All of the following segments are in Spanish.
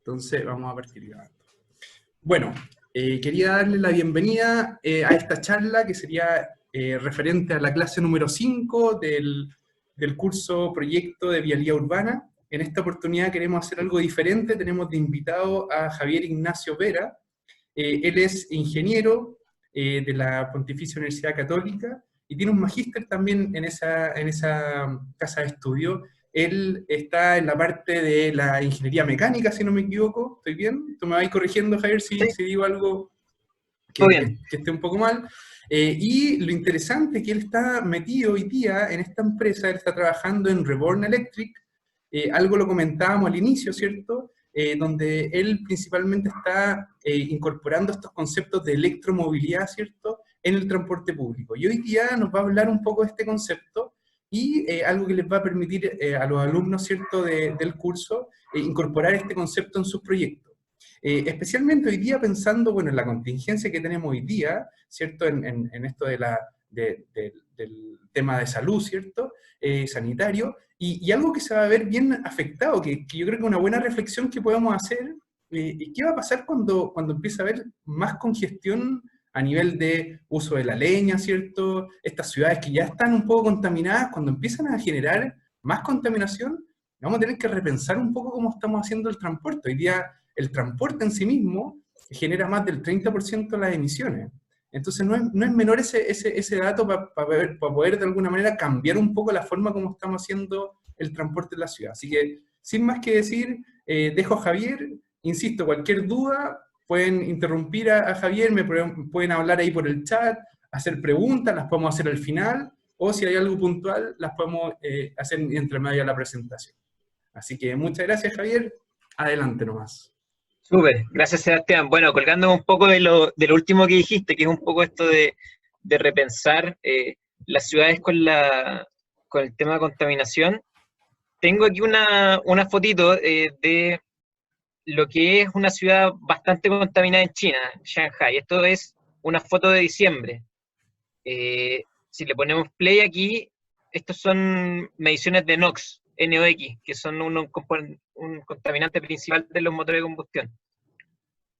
Entonces vamos a partir grabando. Bueno, quería darle la bienvenida a esta charla que sería referente a la clase número 5 del curso Proyecto de Vialidad Urbana. En esta oportunidad queremos hacer algo diferente. Tenemos de invitado a Javier Ignacio Vera. Él es ingeniero de la Pontificia Universidad Católica y tiene un magíster también en esa casa de estudio. Él está en la parte de la ingeniería mecánica, si no me equivoco. ¿Estoy bien? Tú me vas corrigiendo, Javier, si digo algo que esté un poco mal. Y lo interesante es que él está metido hoy día en esta empresa. Él está trabajando en Reborn Electric. Algo lo comentábamos al inicio, ¿cierto? Donde él principalmente está incorporando estos conceptos de electromovilidad, ¿cierto?, en el transporte público. Y hoy día nos va a hablar un poco de este concepto y algo que les va a permitir a los alumnos, ¿cierto?, del curso, incorporar este concepto en sus proyectos. Especialmente hoy día pensando, bueno, en la contingencia que tenemos hoy día, ¿cierto?, en esto del tema de salud, ¿cierto?, sanitario, y algo que se va a ver bien afectado, que yo creo que una buena reflexión que podemos hacer, ¿qué va a pasar cuando empiece a haber más congestión a nivel de uso de la leña, ¿cierto? Estas ciudades que ya están un poco contaminadas, cuando empiezan a generar más contaminación, vamos a tener que repensar un poco cómo estamos haciendo el transporte. Hoy día el transporte en sí mismo genera más del 30% de las emisiones. Entonces no es menor ese dato para poder de alguna manera cambiar un poco la forma como estamos haciendo el transporte en la ciudad. Así que, sin más que decir, dejo a Javier. Insisto, cualquier duda, pueden interrumpir a Javier, pueden hablar ahí por el chat, hacer preguntas, las podemos hacer al final, o si hay algo puntual, las podemos hacer entre medio de la presentación. Así que muchas gracias, Javier. Adelante nomás. Súper, gracias Sebastián. Bueno, colgándome un poco de lo último que dijiste, que es un poco esto de repensar las ciudades con el tema de contaminación, tengo aquí una fotito de lo que es una ciudad bastante contaminada en China, Shanghai. Esto es una foto de diciembre. Si le ponemos play aquí, estos son mediciones de NOx, NOx, que son un contaminante principal de los motores de combustión.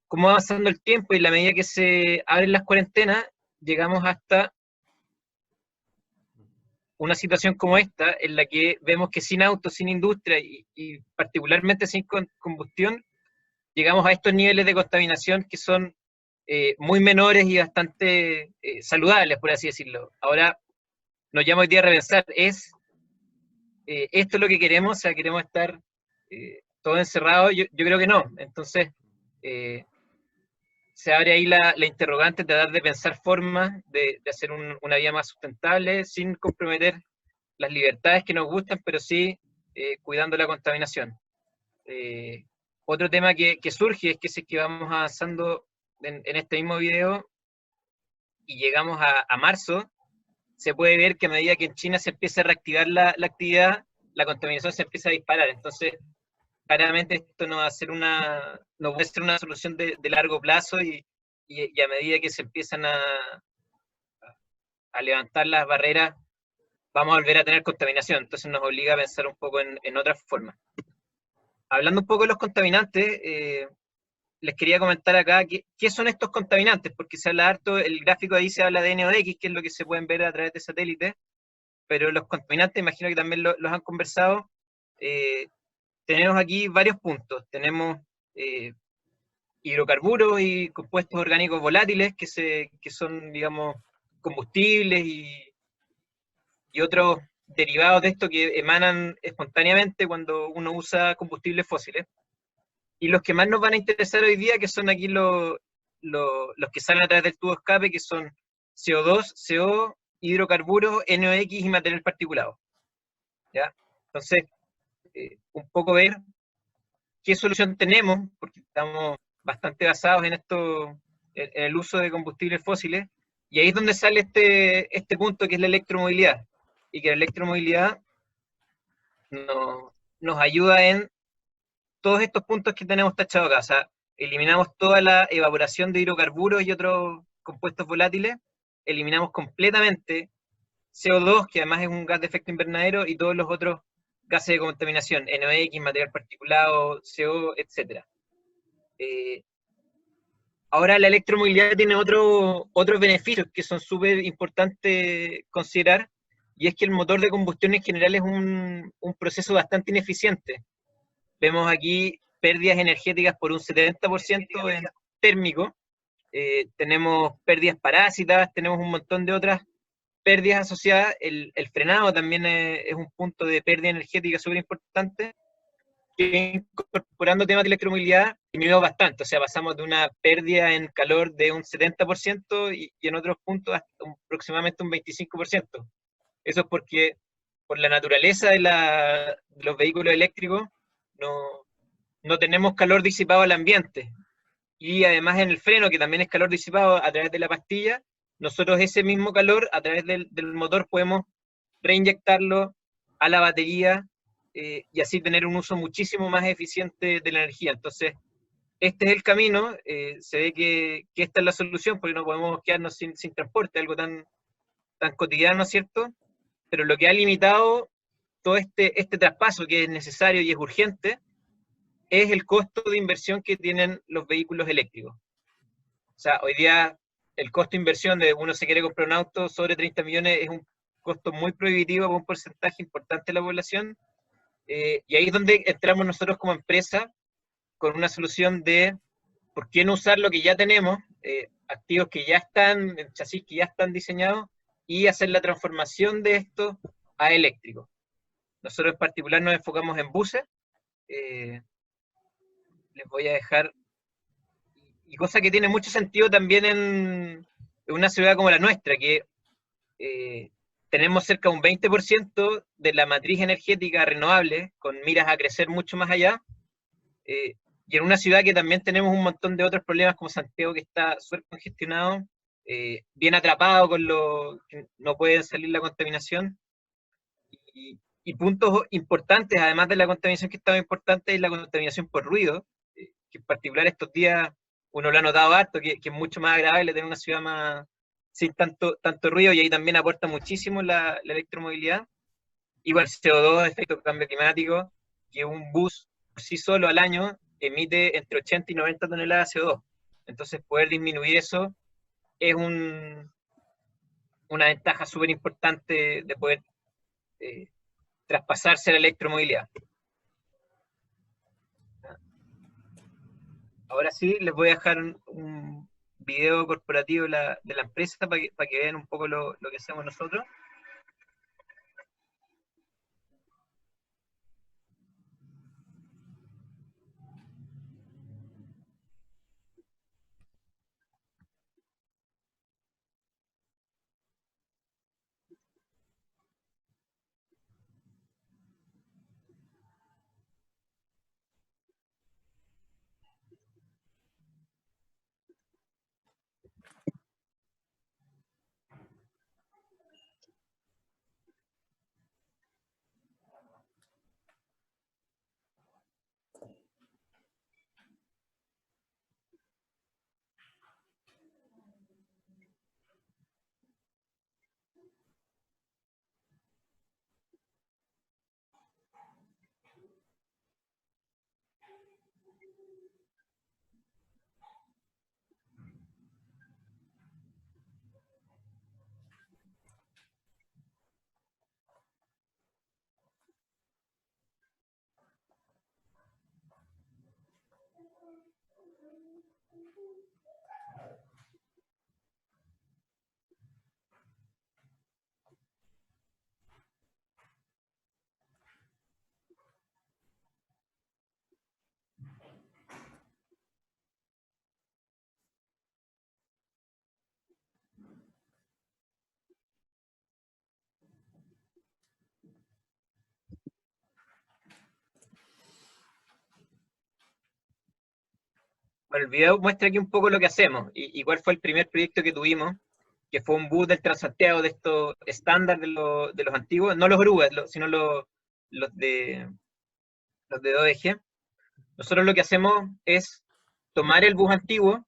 Como va avanzando el tiempo y a la medida que se abren las cuarentenas, llegamos hasta una situación como esta, en la que vemos que sin autos, sin industria y particularmente sin combustión, llegamos a estos niveles de contaminación que son muy menores y bastante saludables, por así decirlo. Ahora, nos llama hoy día a repensar, ¿es esto lo que queremos? O sea, ¿queremos estar todos encerrados? Yo creo que no. Entonces, se abre ahí la interrogante de tratar de pensar formas de hacer una vida más sustentable sin comprometer las libertades que nos gustan, pero sí cuidando la contaminación. Otro tema que surge es que si es que vamos avanzando en este mismo video y llegamos a marzo, se puede ver que a medida que en China se empieza a reactivar la actividad, la contaminación se empieza a disparar. Entonces, claramente esto no puede ser una solución de largo plazo y a medida que se empiezan a levantar las barreras, vamos a volver a tener contaminación. Entonces nos obliga a pensar un poco en otras formas. Hablando un poco de los contaminantes, les quería comentar acá qué son estos contaminantes, porque se habla harto, el gráfico ahí se habla de NOx, que es lo que se pueden ver a través de satélites, pero los contaminantes, imagino que también los han conversado. Tenemos aquí varios puntos. Tenemos hidrocarburos y compuestos orgánicos volátiles que son, digamos, combustibles y otros derivados de esto que emanan espontáneamente cuando uno usa combustibles fósiles. Y los que más nos van a interesar hoy día, que son aquí los que salen a través del tubo de escape, que son CO2, CO, hidrocarburos, NOx y material particulado. ¿Ya? Entonces, un poco ver qué solución tenemos, porque estamos bastante basados en el uso de combustibles fósiles, y ahí es donde sale este punto que es la electromovilidad, y que la electromovilidad nos ayuda en todos estos puntos que tenemos tachados acá. O sea, eliminamos toda la evaporación de hidrocarburos y otros compuestos volátiles, eliminamos completamente CO2, que además es un gas de efecto invernadero, y todos los otros gases de contaminación, NOx, material particulado, CO, etc. Ahora la electromovilidad tiene otros beneficios que son súper importantes considerar, y es que el motor de combustión en general es un proceso bastante ineficiente. Vemos aquí pérdidas energéticas por un 70% en térmico, tenemos pérdidas parásitas, tenemos un montón de otras pérdidas asociadas. El frenado también es un punto de pérdida energética súper importante, que incorporando temas de electromovilidad disminuyó bastante. O sea, pasamos de una pérdida en calor de un 70% y en otros puntos hasta aproximadamente un 25%. Eso es porque por la naturaleza de los vehículos eléctricos no, no tenemos calor disipado al ambiente. Y además en el freno, que también es calor disipado a través de la pastilla, nosotros ese mismo calor a través del motor podemos reinyectarlo a la batería, y así tener un uso muchísimo más eficiente de la energía. Entonces, este es el camino. Se ve que esta es la solución, porque no podemos quedarnos sin transporte, algo tan cotidiano, ¿cierto? Pero lo que ha limitado todo este traspaso, que es necesario y es urgente, es el costo de inversión que tienen los vehículos eléctricos. O sea, hoy día el costo de inversión de uno se quiere comprar un auto sobre 30 millones es un costo muy prohibitivo para un porcentaje importante de la población, y ahí es donde entramos nosotros como empresa con una solución de por qué no usar lo que ya tenemos, activos que ya están, chasis que ya están diseñados, y hacer la transformación de esto a eléctrico. Nosotros en particular nos enfocamos en buses. Les voy a dejar, y cosa que tiene mucho sentido también en una ciudad como la nuestra, que eh, tenemos cerca de un 20% de la matriz energética renovable, con miras a crecer mucho más allá, eh, y en una ciudad que también tenemos un montón de otros problemas, como Santiago, que está súper congestionado, bien atrapado con lo que no puede salir la contaminación, y puntos importantes, además de la contaminación que estaba importante, es la contaminación por ruido, que en particular estos días uno lo ha notado harto, que es mucho más agradable tener una ciudad más sin tanto ruido, y ahí también aporta muchísimo la electromovilidad. Igual CO2, efecto cambio climático, que un bus por sí solo al año emite entre 80 y 90 toneladas de CO2. Entonces poder disminuir eso es una ventaja súper importante de poder eh, traspasarse a la electromovilidad. Ahora sí, les voy a dejar un video corporativo de la empresa para que vean un poco lo que hacemos nosotros. Bueno, el video muestra aquí un poco lo que hacemos y cuál fue el primer proyecto que tuvimos, que fue un bus del Transantiago de estos estándar de los antiguos, no los grúas, sino los de, los de 2 ejes. Nosotros lo que hacemos es tomar el bus antiguo,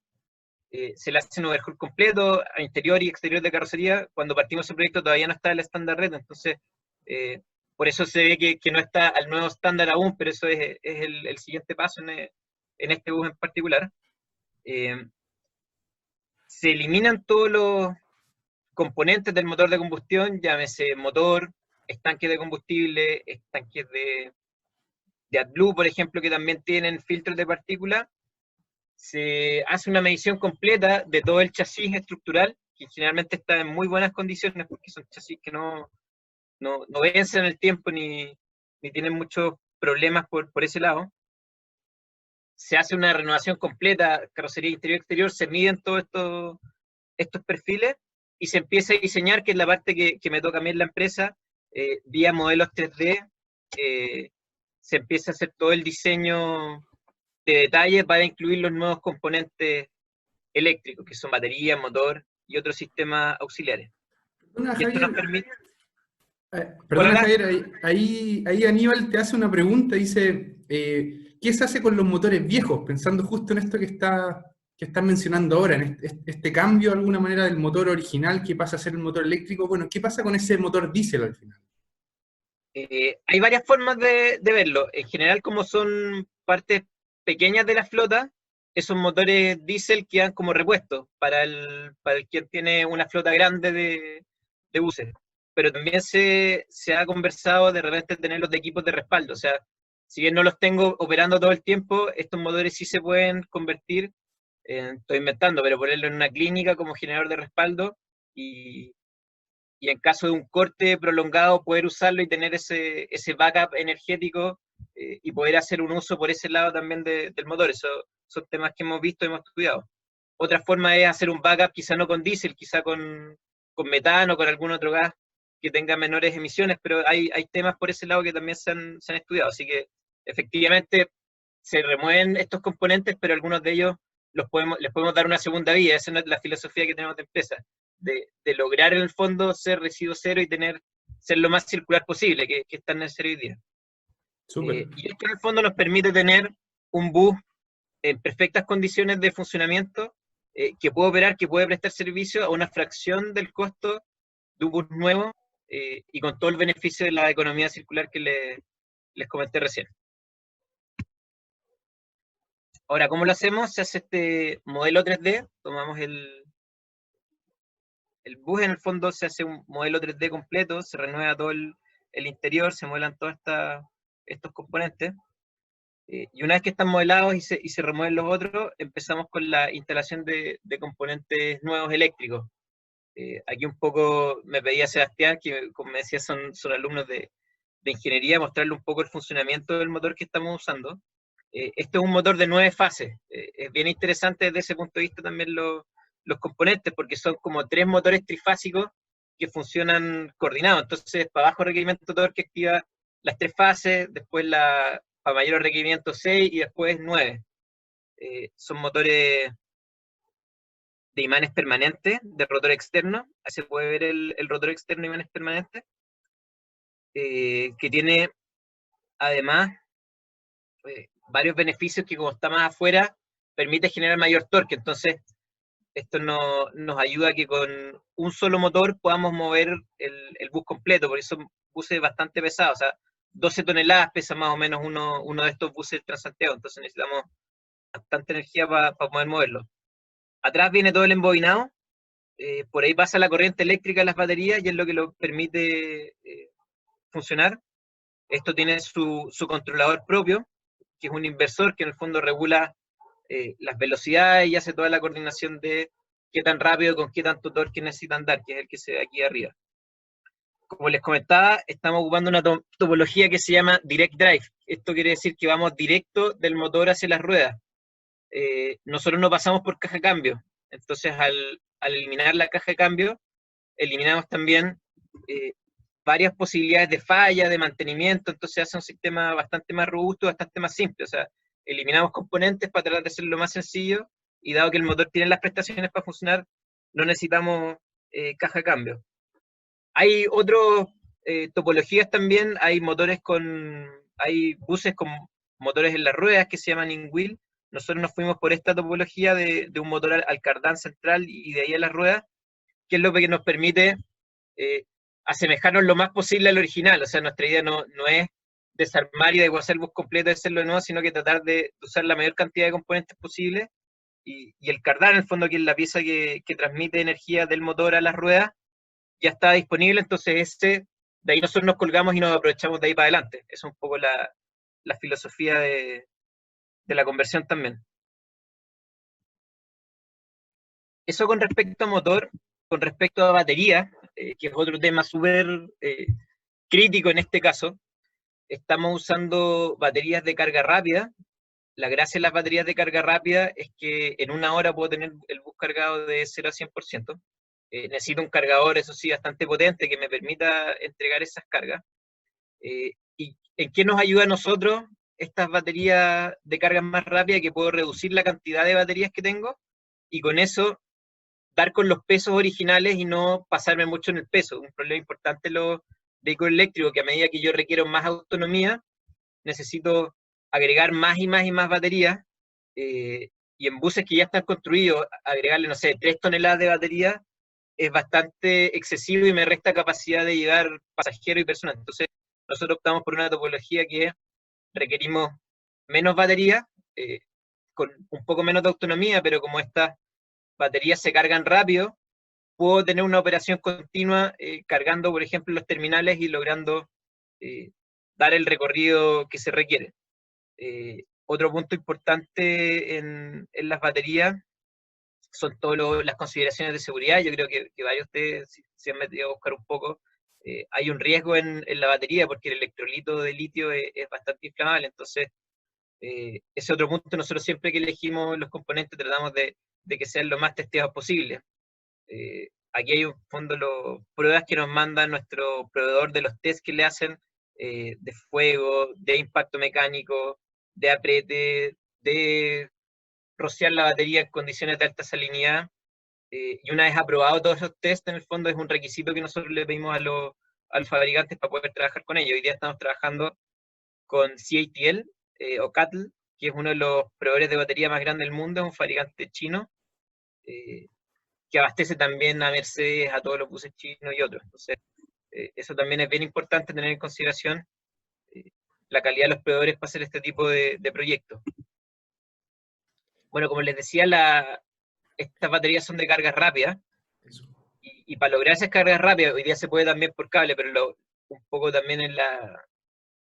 se le hace un overhaul completo, a interior y exterior de carrocería. Cuando partimos ese proyecto todavía no está el estándar red, entonces por eso se ve que no está al nuevo estándar aún, pero eso es el siguiente paso en este bus en particular, se eliminan todos los componentes del motor de combustión, llámese motor, estanques de combustible, estanques de AdBlue, por ejemplo, que también tienen filtros de partículas. Se hace una medición completa de todo el chasis estructural, que generalmente está en muy buenas condiciones, porque son chasis que no vencen el tiempo ni tienen muchos problemas por ese lado. Se hace una renovación completa, carrocería interior-exterior, se miden todos estos perfiles y se empieza a diseñar, que es la parte que me toca a mí en la empresa, vía modelos 3D, se empieza a hacer todo el diseño de detalle para incluir los nuevos componentes eléctricos, que son batería, motor y otros sistemas auxiliares. Perdona, Y esto nos Javier, permite... perdona, Hola. Javier, ahí Aníbal te hace una pregunta, dice, ¿qué se hace con los motores viejos? Pensando justo en esto que están mencionando ahora, en este cambio de alguna manera del motor original que pasa a ser el motor eléctrico. Bueno, ¿qué pasa con ese motor diésel al final? Hay varias formas de verlo. En general, como son partes pequeñas de la flota, esos motores diésel quedan como repuestos para el quien tiene una flota grande de buses. Pero también se ha conversado de repente tenerlos de equipos de respaldo. O sea, si bien no los tengo operando todo el tiempo, estos motores sí se pueden convertir, estoy inventando, pero ponerlo en una clínica como generador de respaldo y en caso de un corte prolongado poder usarlo y tener ese backup energético, y poder hacer un uso por ese lado también del motor. Eso son temas que hemos visto y hemos estudiado. Otra forma es hacer un backup quizá no con diésel, quizá con metano, con algún otro gas que tenga menores emisiones, pero hay temas por ese lado que también se han estudiado. Así que efectivamente se remueven estos componentes, pero algunos de ellos les podemos dar una segunda vida. Esa es la filosofía que tenemos de empresa, de lograr en el fondo ser residuo cero y ser lo más circular posible, que es tan necesario hoy día. Súper. Y esto en el fondo nos permite tener un bus en perfectas condiciones de funcionamiento, que puede operar, que puede prestar servicio a una fracción del costo de un bus nuevo, y con todo el beneficio de la economía circular que les comenté recién. Ahora, ¿cómo lo hacemos? Se hace este modelo 3D, tomamos el bus, en el fondo se hace un modelo 3D completo, se renueva todo el interior, se modelan todos estos componentes, y una vez que están modelados y se remueven los otros, empezamos con la instalación de componentes nuevos eléctricos. Aquí un poco me pedía Sebastián, que como me decía son alumnos de ingeniería, mostrarle un poco el funcionamiento del motor que estamos usando. Este es un motor de 9 fases. Es bien interesante desde ese punto de vista también los componentes, porque son como 3 motores trifásicos que funcionan coordinados. Entonces, para bajo requerimiento torque activa las 3 fases, después para mayor requerimiento 6 y después 9. Son motores de imanes permanentes, de rotor externo. Ahí se puede ver el rotor externo de imanes permanentes, que tiene además varios beneficios que, como está más afuera, permite generar mayor torque. Entonces, esto nos ayuda a que con un solo motor podamos mover el bus completo, porque son buses bastante pesados. O sea, 12 toneladas pesa más o menos uno de estos buses Transantiago, entonces necesitamos bastante energía para poder moverlo. Atrás viene todo el embobinado, por ahí pasa la corriente eléctrica de las baterías y es lo que lo permite funcionar. Esto tiene su controlador propio, que es un inversor que en el fondo regula las velocidades y hace toda la coordinación de qué tan rápido, con qué tanto torque necesita andar, que es el que se ve aquí arriba. Como les comentaba, estamos ocupando una topología que se llama Direct Drive. Esto quiere decir que vamos directo del motor hacia las ruedas. Nosotros no pasamos por caja de cambio. Entonces, al eliminar la caja de cambio, eliminamos también varias posibilidades de falla, de mantenimiento. Entonces hace un sistema bastante más robusto, bastante más simple. O sea, eliminamos componentes para tratar de hacerlo lo más sencillo, y dado que el motor tiene las prestaciones para funcionar, no necesitamos caja de cambio. Hay otras topologías también. Hay buses con motores en las ruedas que se llaman in-wheel. Nosotros nos fuimos por esta topología de un motor al cardán central y de ahí a las ruedas, que es lo que nos permite asemejarnos lo más posible al original. O sea, nuestra idea no es desarmar y desguazar el bus completo y hacerlo de nuevo, sino que tratar de usar la mayor cantidad de componentes posible. Y el cardán, en el fondo, que es la pieza que transmite energía del motor a las ruedas, ya está disponible, entonces de ahí nosotros nos colgamos y nos aprovechamos de ahí para adelante. Esa es un poco la filosofía de la conversión también. Eso con respecto a motor. Con respecto a batería, que es otro tema súper crítico en este caso, estamos usando baterías de carga rápida. La gracia de las baterías de carga rápida es que en una hora puedo tener el bus cargado de 0 a 100%. Necesito un cargador, eso sí, bastante potente que me permita entregar esas cargas. ¿Y en qué nos ayuda a nosotros estas baterías de carga más rápida? Que puedo reducir la cantidad de baterías que tengo y con eso dar con los pesos originales y no pasarme mucho en el peso. Un problema importante en los vehículos eléctricos, que a medida que yo requiero más autonomía, necesito agregar más y más y más baterías, y en buses que ya están construidos, agregarle, no sé, 3 toneladas de batería es bastante excesivo y me resta capacidad de llevar pasajeros y personas. Entonces, nosotros optamos por una topología que requerimos menos batería, con un poco menos de autonomía, pero como estas baterías se cargan rápido, puedo tener una operación continua cargando, por ejemplo, los terminales y logrando dar el recorrido que se requiere. Otro punto importante en las baterías son todas las consideraciones de seguridad. Yo creo que varios de ustedes se han metido a buscar un poco. Hay un riesgo en la batería porque el electrolito de litio es bastante inflamable, entonces ese otro punto. Nosotros siempre que elegimos los componentes tratamos de que sean lo más testeados posible. Aquí hay un fondo pruebas que nos manda nuestro proveedor de los test que le hacen de fuego, de impacto mecánico, de apriete, de rociar la batería en condiciones de alta salinidad. Y una vez aprobado todos esos test, en el fondo es un requisito que nosotros le pedimos a los fabricantes para poder trabajar con ellos. Hoy día estamos trabajando con CATL o CATL, que es uno de los proveedores de batería más grande del mundo, es un fabricante chino, que abastece también a Mercedes, a todos los buses chinos y otros. Entonces, eso también es bien importante tener en consideración la calidad de los proveedores para hacer este tipo de proyectos. Bueno, como les decía, estas baterías son de carga rápida, y para lograr esas cargas rápidas, hoy día se puede también por cable, pero un poco también en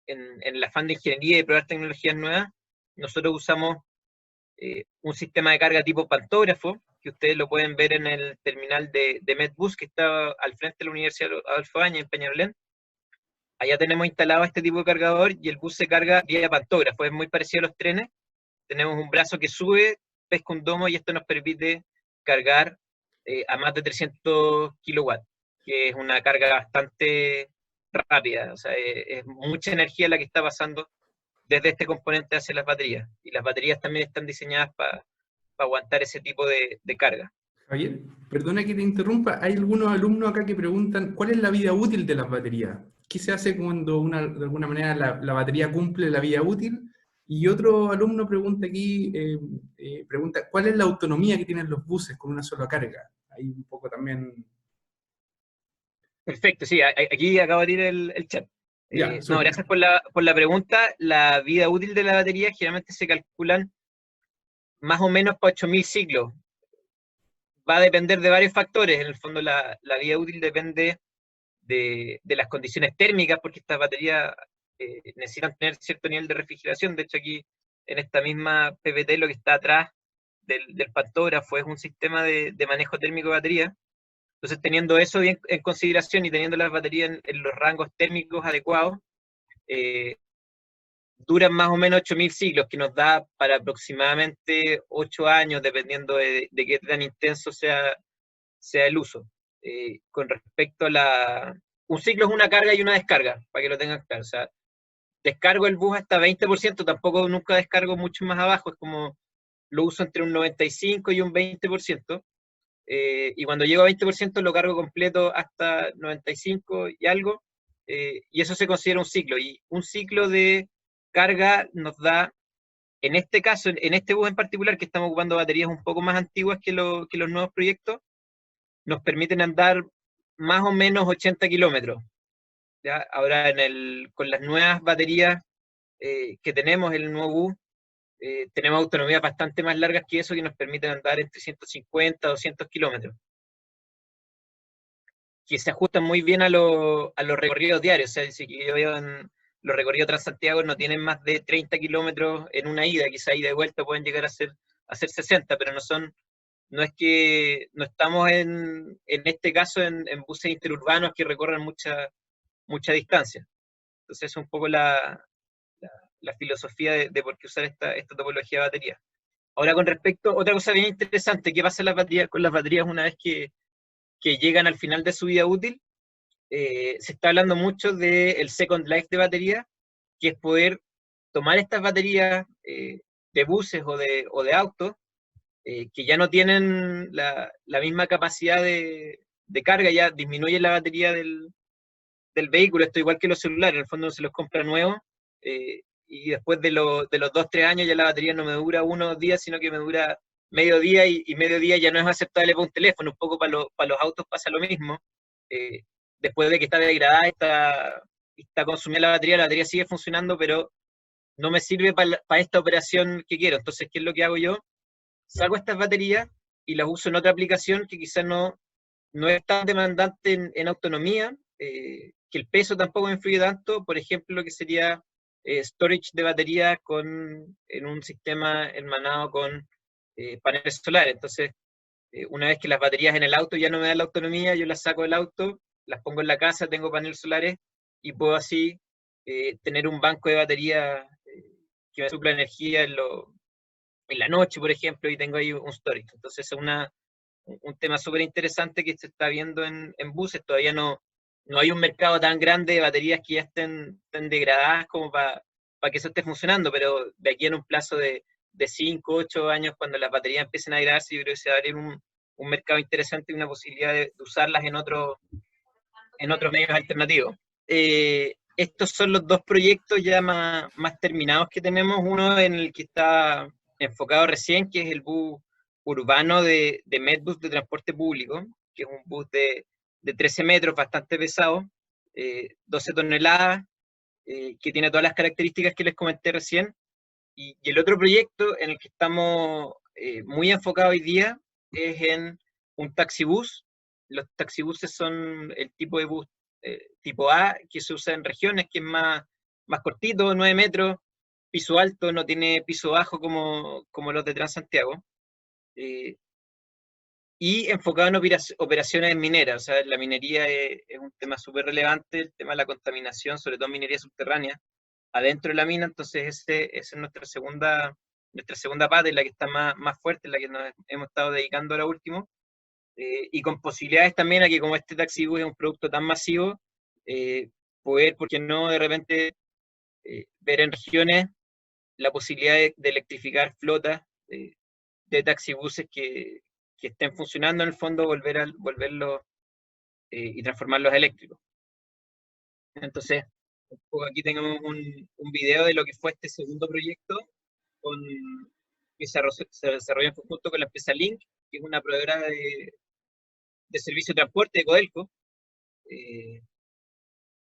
el afán de ingeniería y de probar tecnologías nuevas, nosotros usamos un sistema de carga tipo pantógrafo, que ustedes lo pueden ver en el terminal de Medbus, que está al frente de la Universidad Adolfo Ibáñez en Peñalolén. Allá tenemos instalado este tipo de cargador y el bus se carga vía pantógrafo, es muy parecido a los trenes. Tenemos un brazo que sube, pesca un domo y esto nos permite cargar a más de 300 kilowatts, que es una carga bastante rápida, o sea, es mucha energía la que está pasando desde este componente hacia las baterías, y las baterías también están diseñadas para aguantar ese tipo de carga. Javier, perdona que te interrumpa, hay algunos alumnos acá que preguntan ¿cuál es la vida útil de las baterías? ¿Qué se hace cuando de alguna manera la batería cumple la vida útil? Y otro alumno pregunta aquí, pregunta ¿cuál es la autonomía que tienen los buses con una sola carga? Ahí un poco también... Perfecto, sí, aquí acabo de tirar el chat. Ya, no, gracias por la pregunta. La vida útil de la batería generalmente se calculan más o menos para 8.000 ciclos. Va a depender de varios factores. En el fondo, la vida útil depende de las condiciones térmicas, porque estas baterías necesitan tener cierto nivel de refrigeración. De hecho, aquí en esta misma PPT, lo que está atrás del pantógrafo es un sistema de manejo térmico de batería. Entonces, teniendo eso bien en consideración y teniendo las baterías en los rangos térmicos adecuados, duran más o menos 8.000 ciclos, que nos da para aproximadamente 8 años, dependiendo de qué tan intenso sea el uso. Con respecto a un ciclo es una carga y una descarga, para que lo tengan claro. O sea, descargo el bus hasta 20%, tampoco nunca descargo mucho más abajo, es como lo uso entre un 95 y un 20%. Y cuando llego a 20% lo cargo completo hasta 95 y algo, y eso se considera un ciclo. Y un ciclo de carga nos da, en este caso, en este bus en particular, que estamos ocupando baterías un poco más antiguas que los nuevos proyectos, nos permiten andar más o menos 80 kilómetros. ¿ya? Ahora con las nuevas baterías que tenemos, el nuevo bus, tenemos autonomías bastante más largas que eso, que nos permiten andar entre 150 a 200 kilómetros, que se ajustan muy bien a los recorridos diarios. O sea, si yo veo en los recorridos Transantiago no tienen más de 30 kilómetros en una ida, quizá ida y de vuelta pueden llegar a ser 60, pero no es que no estamos en este caso en buses interurbanos que recorren mucha distancia. Entonces es un poco la filosofía de por qué usar esta topología de batería. Ahora, con respecto, otra cosa bien interesante, ¿qué pasa con las baterías una vez que llegan al final de su vida útil? Se está hablando mucho del Second Life de batería, que es poder tomar estas baterías de buses o de autos, que ya no tienen la misma capacidad de carga, ya disminuye la batería del vehículo. Esto igual que los celulares, en el fondo se los compra nuevos, y después de los 2 o 3 años ya la batería no me dura unos días, sino que me dura medio día, y medio día ya no es aceptable para un teléfono. Un poco para los autos pasa lo mismo. Eh, Después de que está degradada, está consumida la batería sigue funcionando, pero no me sirve para esta operación que quiero. Entonces, ¿qué es lo que hago yo? Saco estas baterías y las uso en otra aplicación que quizás no es tan demandante en autonomía, que el peso tampoco me influye tanto. Por ejemplo, lo que sería storage de batería en un sistema hermanado con paneles solares. Entonces, una vez que las baterías en el auto ya no me dan la autonomía, yo las saco del auto, las pongo en la casa, tengo paneles solares, y puedo así tener un banco de batería que me supla energía en la noche, por ejemplo, y tengo ahí un storage. Entonces es un tema súper interesante que se está viendo en buses. Todavía no hay un mercado tan grande de baterías que ya estén degradadas como para que eso esté funcionando, pero de aquí en un plazo de 5, 8 años, cuando las baterías empiecen a degradarse, yo creo que se va a abrir un mercado interesante y una posibilidad de usarlas en otros medios alternativos. Estos son los dos proyectos ya más terminados que tenemos. Uno en el que está enfocado recién, que es el bus urbano de Medbus de transporte público, que es un bus de 13 metros, bastante pesado, 12 toneladas, que tiene todas las características que les comenté recién. Y el otro proyecto en el que estamos muy enfocados hoy día es en un taxibús. Los taxibuses son el tipo de bus tipo A, que se usa en regiones, que es más cortito, 9 metros, piso alto, no tiene piso bajo como los de Transantiago, eh, y enfocado en operaciones mineras. O sea, la minería es un tema súper relevante, el tema de la contaminación, sobre todo minería subterránea, adentro de la mina. Entonces esa es nuestra segunda pata, en la que está más fuerte, en la que nos hemos estado dedicando ahora último, y con posibilidades también a que, como este taxibús es un producto tan masivo, poder, ¿por qué no?, de repente ver en regiones la posibilidad de electrificar flotas de taxibuses que estén funcionando, en el fondo, volverlos y transformarlos eléctricos. Entonces, aquí tenemos un video de lo que fue este segundo proyecto con, que se desarrolló en conjunto con la empresa Link, que es una proveedora de servicio de transporte de Codelco.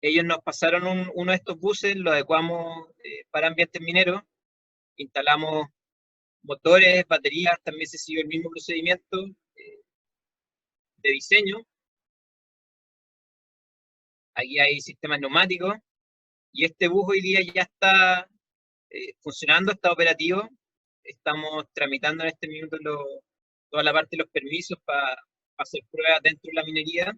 Ellos nos pasaron uno de estos buses, lo adecuamos para ambientes mineros, instalamos motores, baterías, también se siguió el mismo procedimiento de diseño. Aquí hay sistemas neumáticos, y este bus hoy día ya está funcionando, está operativo. Estamos tramitando en este minuto toda la parte de los permisos para hacer pruebas dentro de la minería.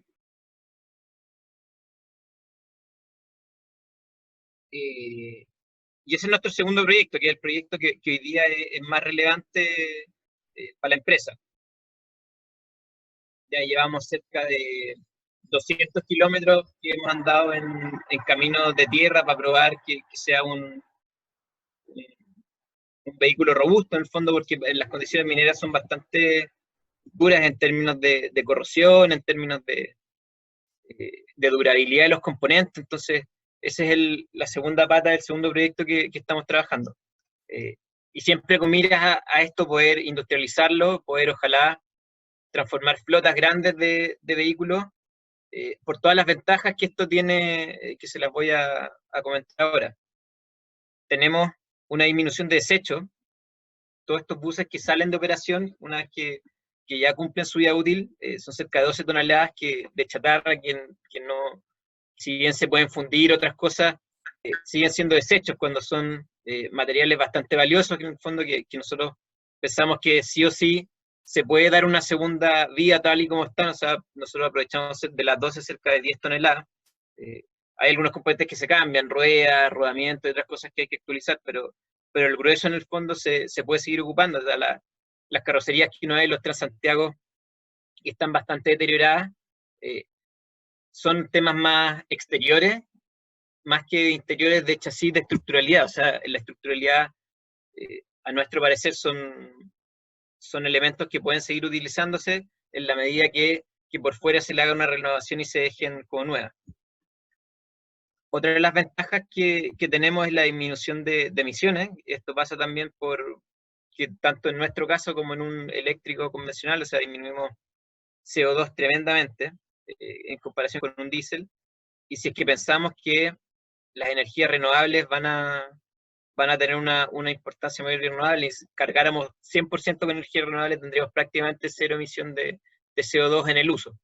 Y ese es nuestro segundo proyecto, que es el proyecto que hoy día es más relevante para la empresa. Ya llevamos cerca de 200 kilómetros que hemos andado en caminos de tierra para probar que sea un vehículo robusto, en el fondo, porque las condiciones mineras son bastante duras en términos de corrosión, en términos de durabilidad de los componentes. Entonces, esa es la segunda pata del segundo proyecto que estamos trabajando. Y siempre con miras a esto, poder industrializarlo, poder ojalá transformar flotas grandes de vehículos por todas las ventajas que esto tiene, que se las voy a comentar ahora. Tenemos una disminución de desechos. Todos estos buses que salen de operación, una vez que ya cumplen su vida útil, son cerca de 12 toneladas de chatarra, que no, si bien se pueden fundir otras cosas, siguen siendo desechos cuando son materiales bastante valiosos, que en el fondo que nosotros pensamos que sí o sí se puede dar una segunda vía tal y como están. O sea, nosotros aprovechamos de las 12 cerca de 10 toneladas. Hay algunos componentes que se cambian, ruedas, rodamiento y otras cosas que hay que actualizar, pero el grueso en el fondo se puede seguir ocupando. O sea, las carrocerías que uno hay, los Transantiago, que están bastante deterioradas, son temas más exteriores, más que interiores de chasis de estructuralidad. O sea, en la estructuralidad, a nuestro parecer, son elementos que pueden seguir utilizándose en la medida que por fuera se le haga una renovación y se dejen como nuevas. Otra de las ventajas que tenemos es la disminución de emisiones. Esto pasa también por que tanto en nuestro caso como en un eléctrico convencional, o sea, disminuimos CO2 tremendamente en comparación con un diésel. Y si es que pensamos que las energías renovables van a tener una importancia mayor y renovable, si cargáramos 100% con energía renovable, tendríamos prácticamente cero emisión de CO2 en el uso.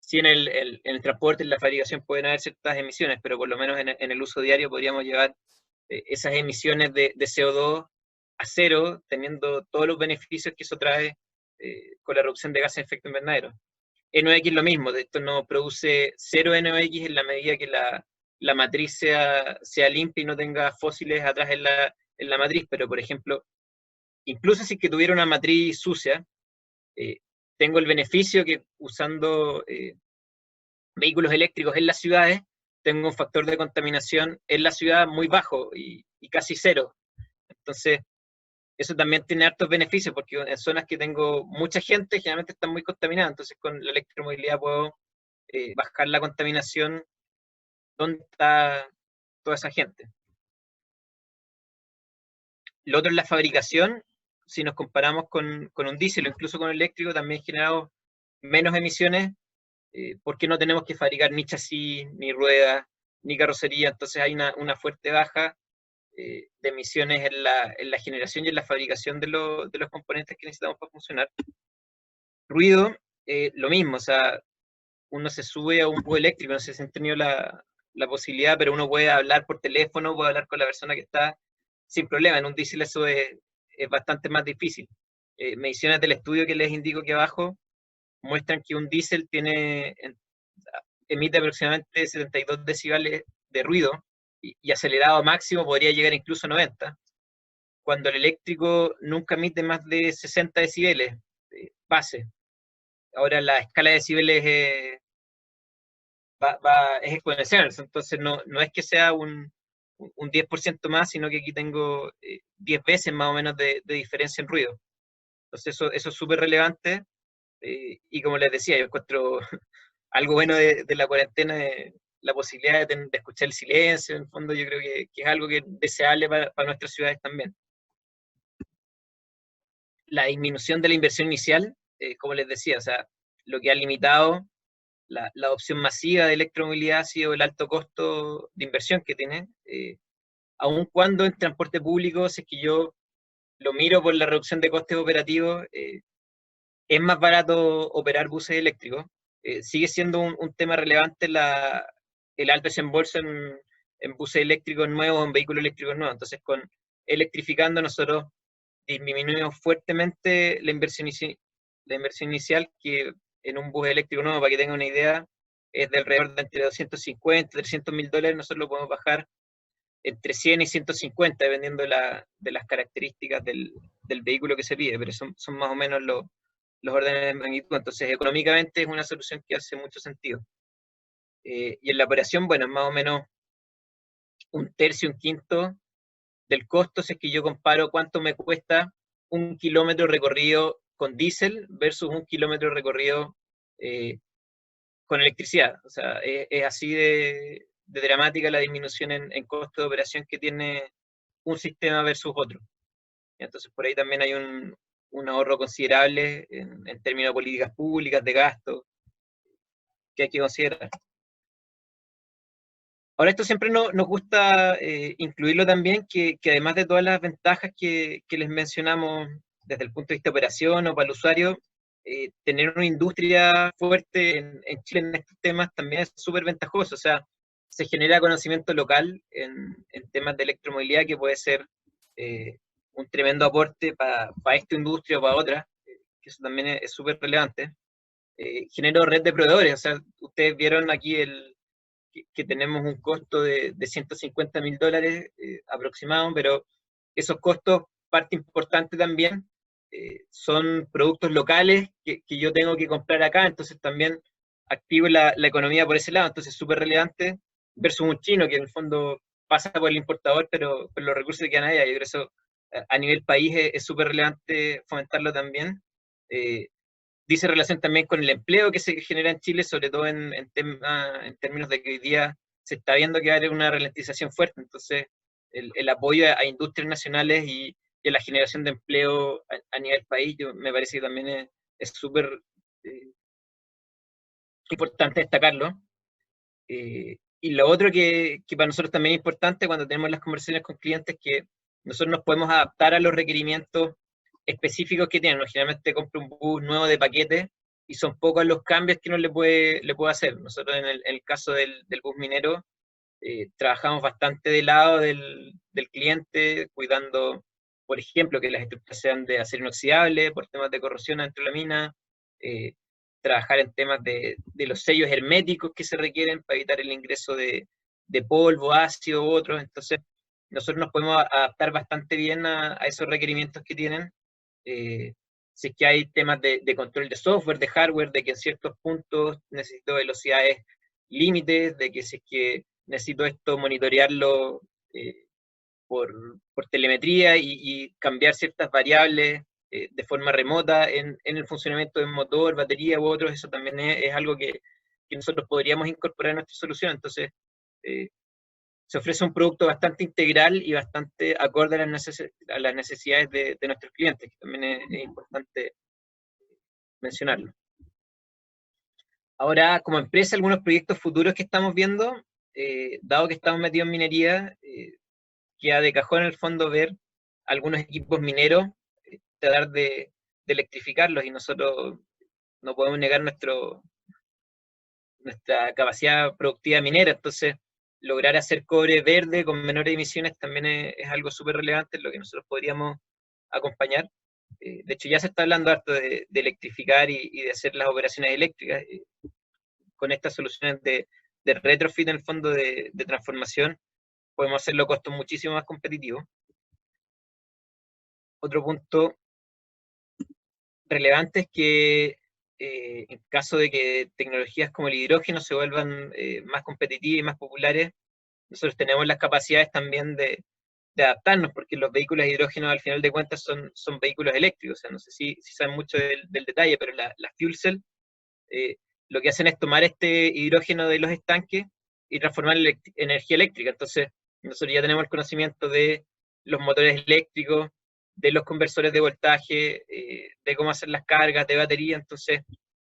Sí, en el transporte, en la fabricación pueden haber ciertas emisiones, pero por lo menos en el uso diario podríamos llevar esas emisiones de CO2 a cero, teniendo todos los beneficios que eso trae con la reducción de gases de efecto invernadero. NOx lo mismo, de esto no produce cero NOx en la medida que la matriz sea limpia y no tenga fósiles atrás en la matriz, pero por ejemplo, incluso si que tuviera una matriz sucia, tengo el beneficio que usando vehículos eléctricos en las ciudades, tengo un factor de contaminación en la ciudad muy bajo y casi cero. Entonces, eso también tiene hartos beneficios, porque en zonas que tengo mucha gente, generalmente están muy contaminadas, entonces con la electromovilidad puedo bajar la contaminación donde está toda esa gente. Lo otro es la fabricación. Si nos comparamos con un diésel o incluso con el eléctrico, también generamos menos emisiones, porque no tenemos que fabricar ni chasis, ni ruedas, ni carrocería. Entonces hay una fuerte baja de emisiones en la generación y en la fabricación de los componentes que necesitamos para funcionar. Ruido, lo mismo. O sea, uno se sube a un bus eléctrico, no sé si han tenido la posibilidad, pero uno puede hablar por teléfono, puede hablar con la persona que está sin problema. En un diésel eso es bastante más difícil. Mediciones del estudio que les indico aquí abajo muestran que un diésel emite aproximadamente 72 decibeles de ruido y acelerado máximo podría llegar incluso a 90, cuando el eléctrico nunca emite más de 60 decibeles base. Ahora la escala de decibeles es exponencial, entonces no es que sea un 10% más, sino que aquí tengo 10 veces más o menos de diferencia en ruido. Entonces eso es súper relevante, y como les decía, yo encuentro algo bueno de la cuarentena, la posibilidad de escuchar el silencio. En el fondo yo creo que es algo que es deseable para nuestras ciudades también. La disminución de la inversión inicial, como les decía, o sea, lo que ha limitado la adopción masiva de electromovilidad ha sido el alto costo de inversión que tiene, aun cuando en transporte público, si es que yo lo miro por la reducción de costes operativos, es más barato operar buses eléctricos. Sigue siendo un tema relevante el alto desembolso en buses eléctricos nuevos, en vehículos eléctricos nuevos. Entonces, electrificando nosotros disminuimos fuertemente la inversión inicial, que en un bus eléctrico nuevo, para que tengan una idea, es de alrededor de entre 250 y 300 mil dólares. Nosotros lo podemos bajar entre 100 y 150, dependiendo de las características del vehículo que se pide, pero son más o menos los órdenes de magnitud. Entonces, económicamente es una solución que hace mucho sentido. Y en la operación, bueno, es más o menos un tercio, un quinto del costo, si es que yo comparo cuánto me cuesta un kilómetro recorrido con diésel versus un kilómetro recorrido con electricidad. O sea, es así de dramática la disminución en costo de operación que tiene un sistema versus otro. Entonces, por ahí también hay un ahorro considerable en términos de políticas públicas, de gasto. hay que considerar. Ahora, esto siempre nos gusta incluirlo también, que además de todas las ventajas que les mencionamos desde el punto de vista de operación o para el usuario, tener una industria fuerte en Chile en estos temas también es súper ventajoso. O sea, se genera conocimiento local en temas de electromovilidad que puede ser un tremendo aporte para esta industria o para otra, que eso también es súper relevante. Genero red de proveedores, o sea, ustedes vieron aquí que tenemos un costo de $150.000 aproximado, pero esos costos, parte importante también, son productos locales que yo tengo que comprar acá, entonces también activo la economía por ese lado, entonces es súper relevante versus un chino que en el fondo pasa por el importador, pero los recursos se quedan allá, y por eso a nivel país es súper relevante fomentarlo también. Dice relación también con el empleo que se genera en Chile, sobre todo en términos de que hoy día se está viendo que va a haber una ralentización fuerte, entonces el apoyo a industrias nacionales y a la generación de empleo a nivel país, me parece que también es súper importante destacarlo. Y lo otro que para nosotros también es importante cuando tenemos las conversaciones con clientes, que nosotros nos podemos adaptar a los requerimientos específicos que tienen. Generalmente compro un bus nuevo de paquete y son pocos los cambios que uno le puede hacer. Nosotros en el caso del bus minero trabajamos bastante del lado del cliente, cuidando, por ejemplo, que las estructuras sean de acero inoxidable por temas de corrosión dentro de la mina, trabajar en temas de los sellos herméticos que se requieren para evitar el ingreso de polvo, ácido u otros. Entonces, nosotros nos podemos adaptar bastante bien a esos requerimientos que tienen. Si es que hay temas de control de software, de hardware, de que en ciertos puntos necesito velocidades límites, de que si es que necesito esto monitorearlo por telemetría y cambiar ciertas variables de forma remota en el funcionamiento del motor, batería u otros, eso también es algo que nosotros podríamos incorporar en nuestra solución. Entonces, se ofrece un producto bastante integral y bastante acorde a las necesidades de nuestros clientes, que también es importante mencionarlo. Ahora, como empresa, algunos proyectos futuros que estamos viendo, dado que estamos metidos en minería, queda de cajón en el fondo ver algunos equipos mineros, tratar de electrificarlos, y nosotros no podemos negar nuestra capacidad productiva minera, entonces lograr hacer cobre verde con menores emisiones también es algo súper relevante en lo que nosotros podríamos acompañar. De hecho, ya se está hablando harto de electrificar y de hacer las operaciones eléctricas con estas soluciones de retrofit en el fondo de transformación. Podemos hacerlo a costos muchísimo más competitivos. Otro punto relevante es que en caso de que tecnologías como el hidrógeno se vuelvan más competitivas y más populares, nosotros tenemos las capacidades también de adaptarnos, porque los vehículos de hidrógeno al final de cuentas son vehículos eléctricos. O sea, no sé si saben mucho del detalle, pero la fuel cell lo que hacen es tomar este hidrógeno de los estanques y transformarlo en energía eléctrica. Entonces, nosotros ya tenemos el conocimiento de los motores eléctricos, de los conversores de voltaje, de cómo hacer las cargas de batería. Entonces,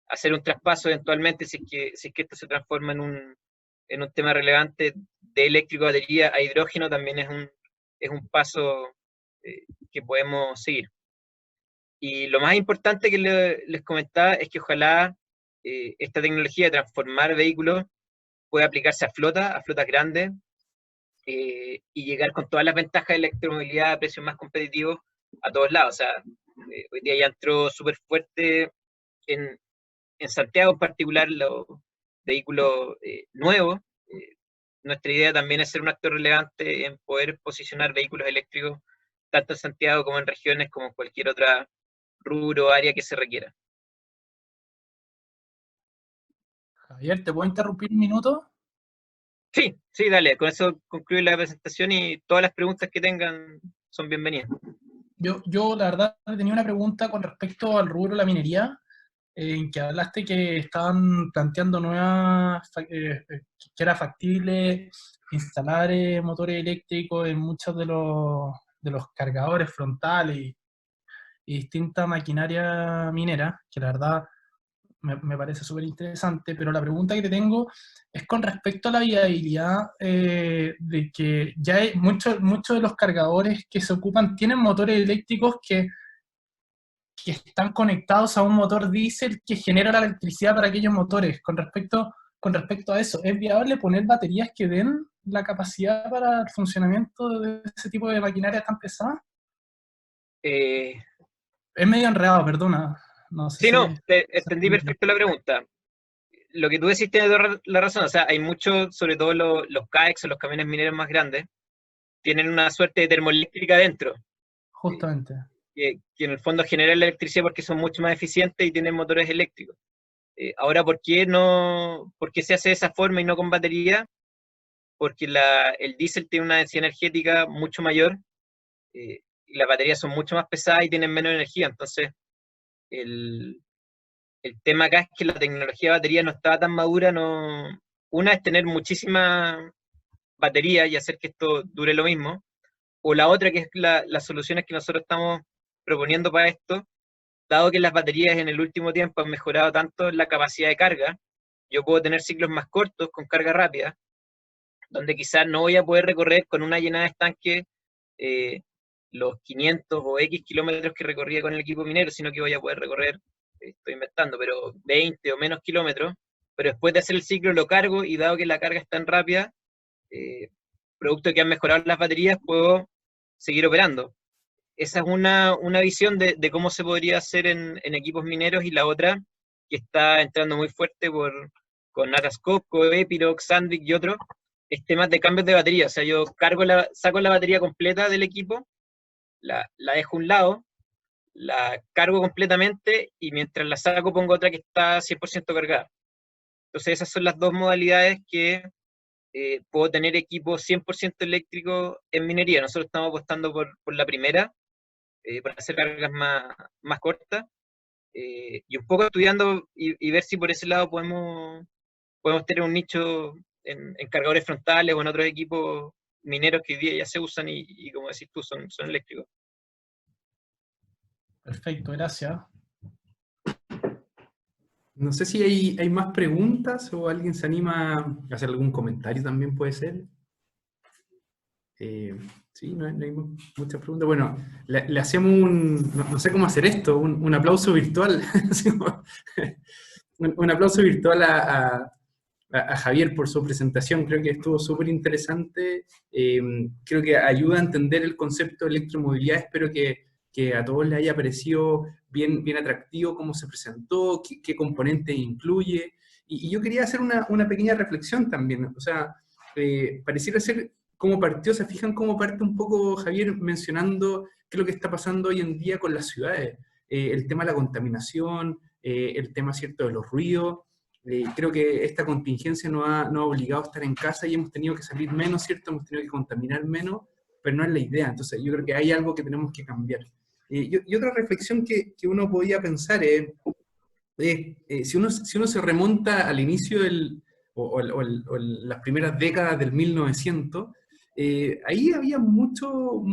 hacer un traspaso eventualmente, si es que esto se transforma en un tema relevante de eléctrico batería a hidrógeno, también es un paso que podemos seguir. Y lo más importante que les comentaba es que ojalá esta tecnología de transformar vehículos pueda aplicarse a flotas grandes, y llegar con todas las ventajas de electromovilidad a precios más competitivos a todos lados. O sea, hoy día ya entró súper fuerte en Santiago en particular los vehículos nuevos. Nuestra idea también es ser un actor relevante en poder posicionar vehículos eléctricos tanto en Santiago como en regiones, como en cualquier otra rubro o área que se requiera. Javier, ¿te puedo interrumpir un minuto? Sí, sí, dale, con eso concluye la presentación y todas las preguntas que tengan son bienvenidas. Yo la verdad tenía una pregunta con respecto al rubro de la minería, en que hablaste que estaban planteando que era factible instalar motores eléctricos en muchos de los cargadores frontales y distinta maquinaria minera, que la verdad me parece súper interesante, pero la pregunta que te tengo es con respecto a la viabilidad de que ya hay muchos de los cargadores que se ocupan tienen motores eléctricos que están conectados a un motor diésel que genera la electricidad para aquellos motores. Con respecto a eso, ¿es viable poner baterías que den la capacidad para el funcionamiento de ese tipo de maquinaria tan pesada? Eh, Es medio enredado, perdona. No sé sí, si... no, entendí perfecto la pregunta. Lo que tú decís tiene toda la razón, o sea, hay muchos, sobre todo los CAEX o los camiones mineros más grandes, tienen una suerte de termoeléctrica dentro, eh, Justamente. que en el fondo generan la electricidad porque son mucho más eficientes y tienen motores eléctricos. Ahora, ¿por qué se hace de esa forma y no con batería? Porque el diésel tiene una densidad energética mucho mayor, y las baterías son mucho más pesadas y tienen menos energía. Entonces, el, el tema acá es que la tecnología de batería no estaba tan madura. No, una es tener muchísima batería y hacer que esto dure lo mismo, o la otra que es las soluciones que nosotros estamos proponiendo para esto, dado que las baterías en el último tiempo han mejorado tanto la capacidad de carga. Yo puedo tener ciclos más cortos con carga rápida, donde quizás no voy a poder recorrer con una llenada de estanque eh, los 500 o X kilómetros que recorría con el equipo minero, sino que voy a poder recorrer, estoy inventando, pero 20 o menos kilómetros, pero después de hacer el ciclo lo cargo, y dado que la carga es tan rápida, eh, producto de que han mejorado las baterías, puedo seguir operando. Esa es una visión de cómo se podría hacer en equipos mineros, y la otra, que está entrando muy fuerte con Atlas Copco, Epiroc, Sandvik y otros, es temas de cambios de batería. O sea, yo saco la batería completa del equipo, la dejo a un lado, la cargo completamente, y mientras la saco pongo otra que está 100% cargada. Entonces esas son las dos modalidades que puedo tener equipo 100% eléctrico en minería. Nosotros estamos apostando por la primera, para hacer cargas más cortas, y un poco estudiando y ver si por ese lado podemos tener un nicho en cargadores frontales o en otros equipos mineros que hoy día ya se usan y como decís tú, son eléctricos. Perfecto, gracias. No sé si hay más preguntas o alguien se anima a hacer algún comentario también, puede ser. Sí, no hay muchas preguntas. Bueno, le hacemos no sé cómo hacer esto, un aplauso virtual. Un aplauso virtual a Javier por su presentación. Creo que estuvo súper interesante. Creo que ayuda a entender el concepto de electromovilidad. Espero que a todos les haya parecido bien atractivo cómo se presentó, qué componentes incluye. Y yo quería hacer una pequeña reflexión también. O sea, pareciera ser cómo partió. ¿Se fijan cómo parte un poco Javier mencionando qué es lo que está pasando hoy en día con las ciudades? El tema de la contaminación, el tema, ¿cierto?, de los ruidos. Creo que esta contingencia nos ha obligado a estar en casa y hemos tenido que salir menos, ¿cierto? Hemos tenido que contaminar menos, pero no es la idea. Entonces yo creo que hay algo que tenemos que cambiar. Y otra reflexión que uno podía pensar es, si uno se remonta al inicio o las primeras décadas del 1900, ahí había mucho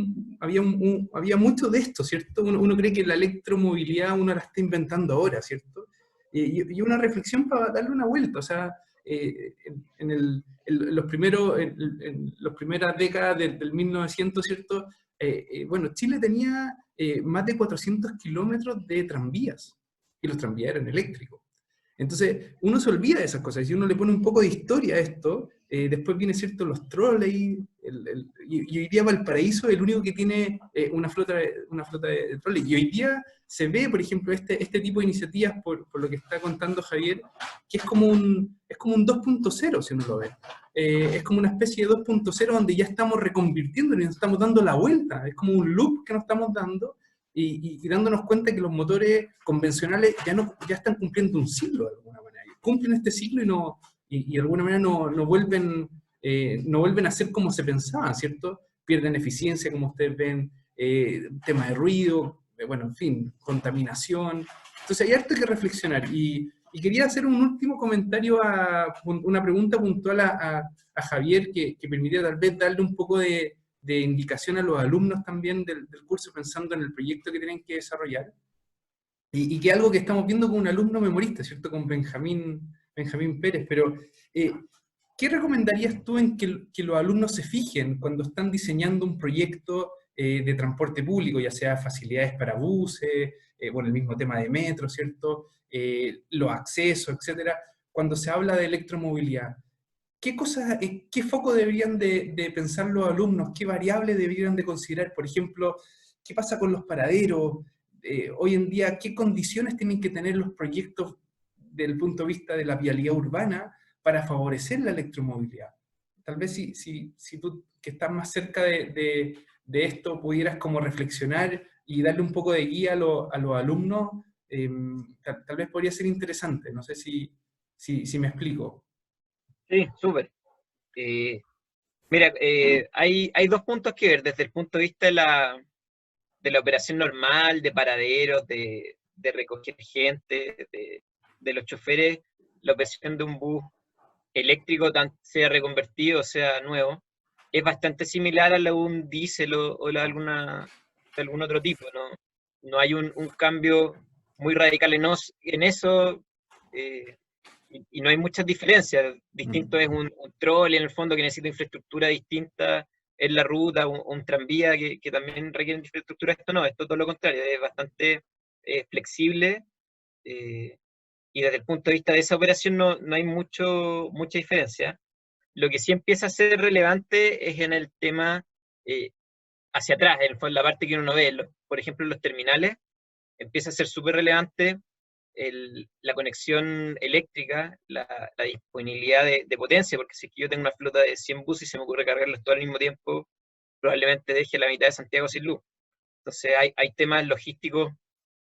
de esto, ¿cierto? Uno cree que la electromovilidad uno la está inventando ahora, ¿cierto? Y una reflexión para darle una vuelta, o sea, en las primeras décadas del 1900, ¿cierto? Bueno, Chile tenía más de 400 kilómetros de tranvías, y los tranvías eran eléctricos. Entonces, uno se olvida de esas cosas, y si uno le pone un poco de historia a esto, después viene, ¿cierto?, los trolley, y hoy día Valparaíso es el único que tiene una flota de trolley, y hoy día se ve, por ejemplo, este tipo de iniciativas, por lo que está contando Javier, que es como un 2.0, si uno lo ve. Es como una especie de 2.0 donde ya estamos reconvirtiendo y nos estamos dando la vuelta, es como un loop que nos estamos dando, y dándonos cuenta que los motores convencionales ya están cumpliendo un ciclo de alguna manera. Cumplen este ciclo y de alguna manera no vuelven a ser como se pensaba, ¿cierto? Pierden eficiencia, como ustedes ven, tema de ruido, bueno, en fin, contaminación. Entonces hay harto que reflexionar. Y quería hacer un último comentario, una pregunta puntual a Javier, que permitiría tal vez darle un poco de indicación a los alumnos también del curso, pensando en el proyecto que tienen que desarrollar. y que es algo que estamos viendo con un alumno memorista, ¿cierto? Con Benjamín Pérez, pero ¿qué recomendarías tú en que los alumnos se fijen cuando están diseñando un proyecto de transporte público, ya sea facilidades para buses, bueno, el mismo tema de metro, ¿cierto? Los accesos, etcétera, cuando se habla de electromovilidad? ¿Qué cosas, qué foco deberían de pensar los alumnos? ¿Qué variables deberían de considerar? Por ejemplo, ¿qué pasa con los paraderos? Hoy en día, ¿qué condiciones tienen que tener los proyectos desde el punto de vista de la vialidad urbana para favorecer la electromovilidad? Tal vez si tú, que estás más cerca de esto, pudieras como reflexionar y darle un poco de guía a los alumnos, tal vez podría ser interesante. No sé si me explico. Sí, súper. Eh, Mira, hay dos puntos que ver. Desde el punto de vista de la operación normal, de paraderos, de recoger gente, de los choferes, la operación de un bus eléctrico, sea reconvertido o sea nuevo, es bastante similar a la de un diésel o de algún otro tipo, ¿no? No hay un cambio muy radical en eso, y no hay muchas diferencias. Distinto es un trolley en el fondo que necesita infraestructura distinta en la ruta, un tranvía que también requiere infraestructura. Esto no, esto todo lo contrario, es bastante flexible, y desde el punto de vista de esa operación no hay mucha diferencia. Lo que sí empieza a ser relevante es en el tema hacia atrás, en la parte que uno no ve. Por ejemplo, en los terminales empieza a ser súper relevante la conexión eléctrica, la disponibilidad de potencia, porque si yo tengo una flota de 100 buses y se me ocurre cargarlos todo al mismo tiempo, probablemente deje la mitad de Santiago sin luz. Entonces hay temas logísticos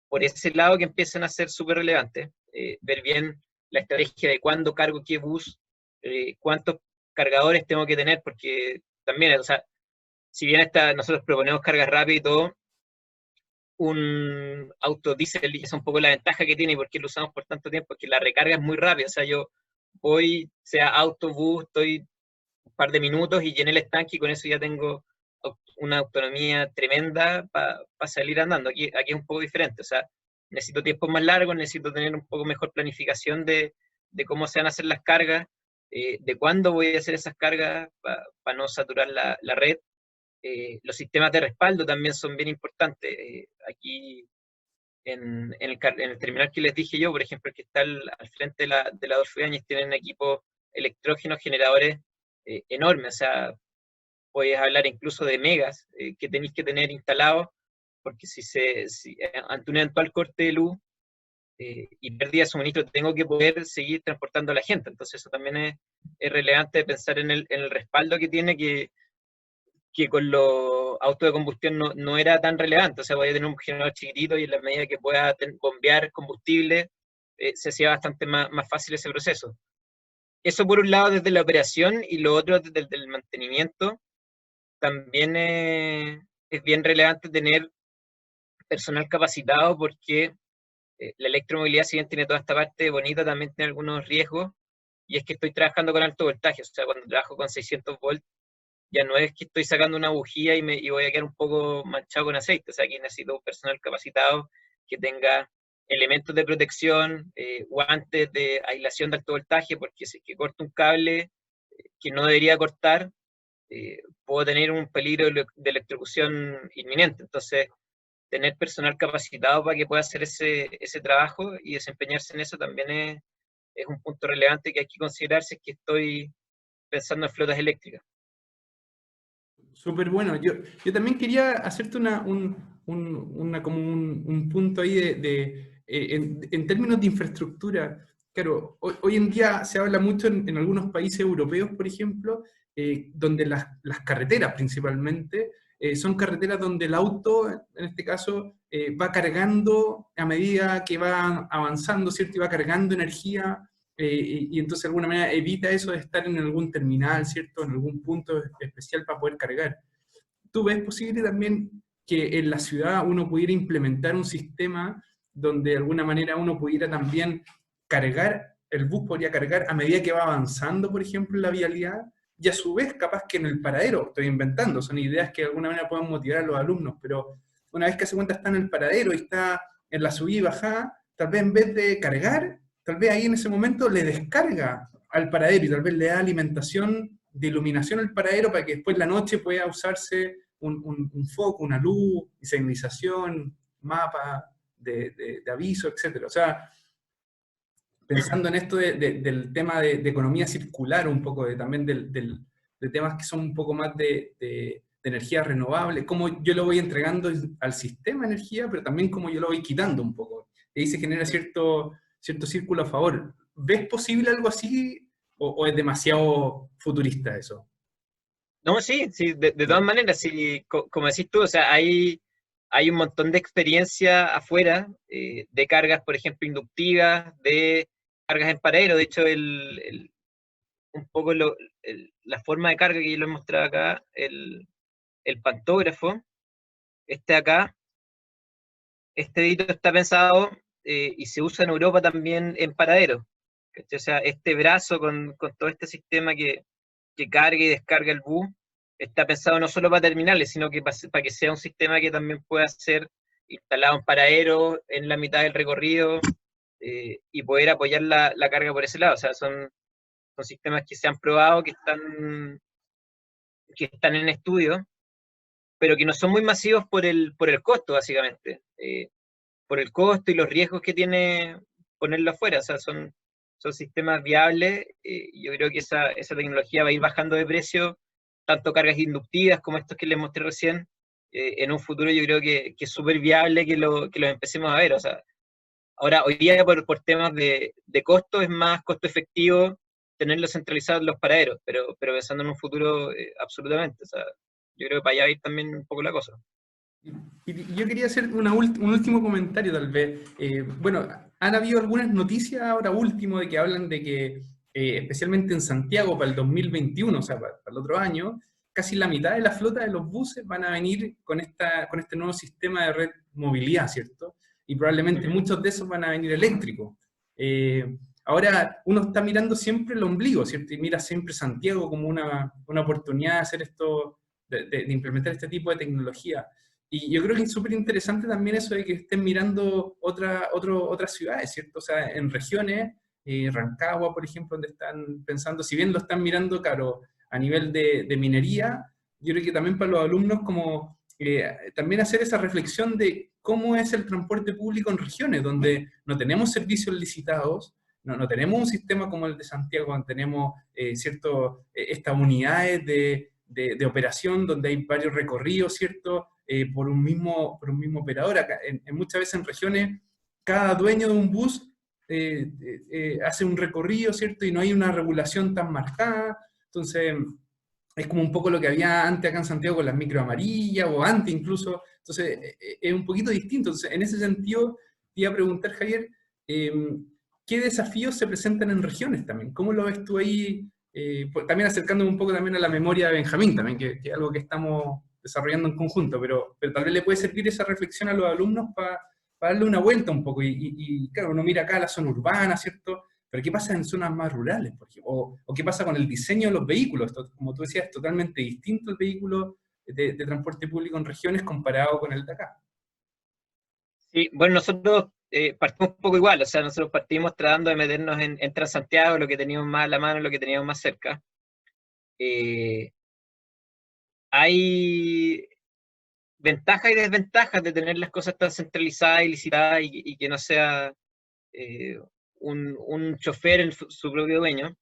por ese lado que empiezan a ser súper relevantes. Ver bien la estrategia de cuándo cargo qué bus, cuántos cargadores tengo que tener, porque también, o sea, si bien nosotros proponemos cargas rápidas y todo, un auto diésel, y esa es un poco la ventaja que tiene y por qué lo usamos por tanto tiempo, es que la recarga es muy rápida. O sea, yo voy, sea autobús, estoy un par de minutos y llené el estanque y con eso ya tengo una autonomía tremenda para salir andando. Aquí es un poco diferente, o sea, necesito tiempos más largos, necesito tener un poco mejor planificación de cómo se van a hacer las cargas, de cuándo voy a hacer esas cargas para no saturar la red. Los sistemas de respaldo también son bien importantes. Aquí en el terminal que les dije yo, por ejemplo, el que está al frente de la Adolfo Ibáñez, tienen equipos electrógenos, generadores enormes. O sea, puedes hablar incluso de megas que tenéis que tener instalados, porque si ante un eventual corte de luz y pérdida de suministro, tengo que poder seguir transportando a la gente. Entonces eso también es relevante pensar en el respaldo que tiene, que con los autos de combustión no era tan relevante. O sea, voy a tener un generador chiquitito y en la medida que pueda bombear combustible, se hacía bastante más fácil ese proceso. Eso por un lado desde la operación, y lo otro desde el mantenimiento. También es bien relevante tener personal capacitado, porque la electromovilidad, si bien tiene toda esta parte bonita, también tiene algunos riesgos, y es que estoy trabajando con alto voltaje. O sea, cuando trabajo con 600 volts, ya no es que estoy sacando una bujía y voy a quedar un poco manchado con aceite. O sea, aquí necesito un personal capacitado que tenga elementos de protección, guantes de aislación de alto voltaje, porque si es que corto un cable que no debería cortar, puedo tener un peligro de electrocución inminente. Entonces, tener personal capacitado para que pueda hacer ese trabajo y desempeñarse en eso también es un punto relevante que hay que considerar si es que estoy pensando en flotas eléctricas. Súper bueno. Yo también quería hacerte como un punto ahí en términos de infraestructura. Claro, hoy en día se habla mucho en algunos países europeos, por ejemplo, donde las carreteras principalmente son carreteras donde el auto, en este caso, va cargando a medida que va avanzando, ¿cierto? Y va cargando energía, y entonces de alguna manera evita eso de estar en algún terminal, ¿cierto? En algún punto especial para poder cargar. ¿Tú ves posible también que en la ciudad uno pudiera implementar un sistema donde de alguna manera uno pudiera también cargar, el bus podría cargar a medida que va avanzando, por ejemplo, en la vialidad, y a su vez capaz que en el paradero, estoy inventando, son ideas que de alguna manera pueden motivar a los alumnos, pero una vez que se cuenta está en el paradero y está en la subida y bajada, tal vez en vez de cargar, tal vez ahí en ese momento le descarga al paradero y tal vez le da alimentación de iluminación al paradero para que después en la noche pueda usarse un foco, una luz, señalización, mapa de aviso, etc. O sea, pensando en esto del tema de economía circular, un poco también de temas que son un poco más de energía renovable, cómo yo lo voy entregando al sistema de energía, pero también cómo yo lo voy quitando un poco. Y ahí se genera cierto círculo a favor. ¿Ves posible algo así o es demasiado futurista eso? No, sí, sí, de todas maneras, sí, como decís tú, o sea, hay un montón de experiencia afuera, de cargas, por ejemplo, inductivas, de cargas en paradero. De hecho, un poco la forma de carga que yo lo he mostrado acá, el pantógrafo, acá, este dedito está pensado, y se usa en Europa también en paradero. ¿Cachai? O sea, este brazo con todo este sistema que carga y descarga el bus, está pensado no solo para terminales, sino que para que sea un sistema que también pueda ser instalado en paradero en la mitad del recorrido, y poder apoyar la carga por ese lado. O sea, son sistemas que se han probado, que están en estudio, pero que no son muy masivos por el costo, básicamente. Por el costo y los riesgos que tiene ponerlo afuera. O sea, son sistemas viables. Yo creo que esa tecnología va a ir bajando de precio, tanto cargas inductivas como estos que les mostré recién. En un futuro yo creo que es súper viable que los empecemos a ver. O sea, ahora, hoy día por temas de costo es más costo efectivo tenerlo centralizado en los paraderos, pero pensando en un futuro, absolutamente. O sea, yo creo que para allá va a ir también un poco la cosa. Y yo quería hacer un último comentario, tal vez. Bueno, han habido algunas noticias ahora último de que hablan de que, especialmente en Santiago, para el 2021, o sea, para el otro año, casi la mitad de la flota de los buses van a venir con este nuevo sistema de red movilidad, ¿cierto? Y probablemente muchos de esos van a venir eléctricos. Ahora, uno está mirando siempre el ombligo, ¿cierto? Y mira siempre Santiago como una oportunidad de hacer esto, de implementar este tipo de tecnología. Y yo creo que es súper interesante también eso de que estén mirando otras ciudades, ¿cierto? O sea, en regiones, Rancagua, por ejemplo, donde están pensando, si bien lo están mirando, claro, a nivel de minería, yo creo que también para los alumnos como también hacer esa reflexión de cómo es el transporte público en regiones, donde no tenemos servicios licitados, no tenemos un sistema como el de Santiago, donde tenemos estas unidades de operación, donde hay varios recorridos, ¿cierto? Por un mismo operador. Acá, muchas veces en regiones, cada dueño de un bus hace un recorrido, ¿cierto? Y no hay una regulación tan marcada. Entonces, es como un poco lo que había antes acá en Santiago con las micro amarillas, o antes incluso. Entonces, es un poquito distinto. Entonces, en ese sentido, te iba a preguntar, Javier, ¿qué desafíos se presentan en regiones también? ¿Cómo lo ves tú ahí? También acercándome un poco también a la memoria de Benjamín, también, que es algo que estamos desarrollando en conjunto, pero tal vez le puede servir esa reflexión a los alumnos para darle una vuelta un poco. Y claro, uno mira acá la zona urbana, ¿cierto? Pero ¿qué pasa en zonas más rurales, por ejemplo? O qué pasa con el diseño de los vehículos. Esto, como tú decías, es totalmente distinto el vehículo de transporte público en regiones comparado con el de acá. Sí, bueno, nosotros, partimos un poco igual. O sea, nosotros partimos tratando de meternos en Transantiago, lo que teníamos más a la mano, lo que teníamos más cerca. Hay ventajas y desventajas de tener las cosas tan centralizadas y licitadas, y que no sea, un chofer su propio dueño.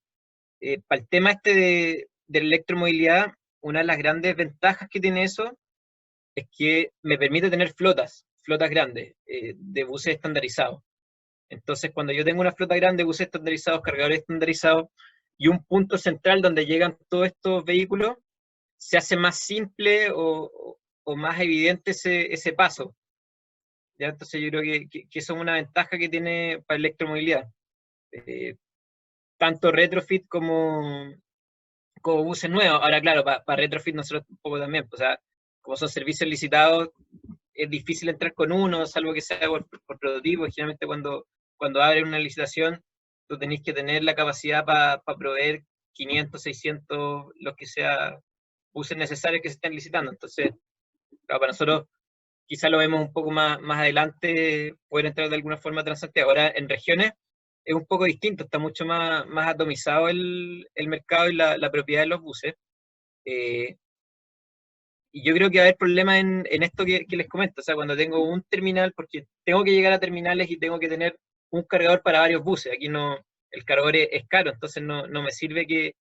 Para el tema de la electromovilidad, una de las grandes ventajas que tiene eso es que me permite tener flotas grandes, de buses estandarizados. Entonces, cuando yo tengo una flota grande de buses estandarizados, cargadores estandarizados, y un punto central donde llegan todos estos vehículos, se hace más simple o más evidente ese paso. ¿Ya? Entonces yo creo que eso es una ventaja que tiene para electromovilidad. Tanto retrofit como buses nuevos. Ahora, claro, para retrofit nosotros un poco también. O sea, como son servicios licitados, es difícil entrar con uno, salvo que sea por prototipo. Generalmente cuando abren una licitación, tú tenés que tener la capacidad para proveer 500, 600, los que sea buses necesarios que se estén licitando. Entonces, claro, para nosotros quizá lo vemos un poco más adelante, poder entrar de alguna forma a Transantiago. Ahora, en regiones es un poco distinto, está mucho más atomizado el mercado y la propiedad de los buses. Y yo creo que va a haber problemas en esto que les comento, o sea, cuando tengo un terminal, porque tengo que llegar a terminales y tengo que tener un cargador para varios buses. Aquí no, el cargador es caro, entonces no me sirve que